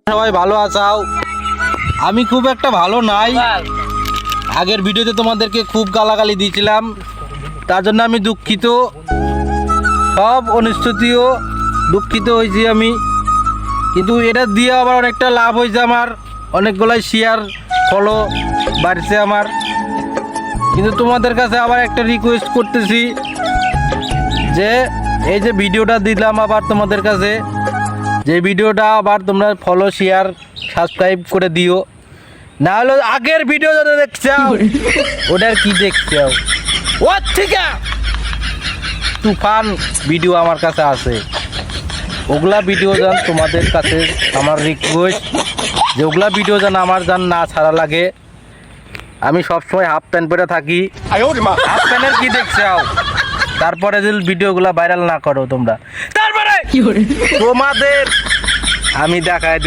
সবাই ভালো আছাও। আমি খুব একটা ভালো নাই। আগের ভিডিওতে তোমাদেরকে খুব গালাগালি দিয়েছিলাম, তার জন্য আমি দুঃখিত। সব অনুষ্ঠিতিও দুঃখিত হয়েছি আমি, কিন্তু এটা দিয়ে আবার অনেকটা লাভ হয়েছে আমার, অনেকগুলাই শেয়ার ফলো বাড়ছে আমার। কিন্তু তোমাদের কাছে আবার একটা রিকোয়েস্ট করতেছি যে এই যে ভিডিওটা দিলাম আবার তোমাদের কাছে, যে ভিডিওটা আবার তোমরা ফলো শেয়ার সাবস্ক্রাইব করে দিও। না হলে আগের ভিডিও যারা দেখছো ওটার কি দেখছো, ওর থেকে তুফান ভিডিও আমার কাছে আছে, ওগুলা ভিডিও যান তোমাদের কাছে আমার রিকোয়েস্ট, যে ওগুলা ভিডিও যেন আমার যান না ছাড়া লাগে। আমি সবসময় হাফ প্যান্ট পরে থাকি, হাফ প্যান্টের কি দেখছো, তারপরে যদি ভিডিওগুলা ভাইরাল না করো তোমরা, তারপরে তোমাদের আমি দেখাই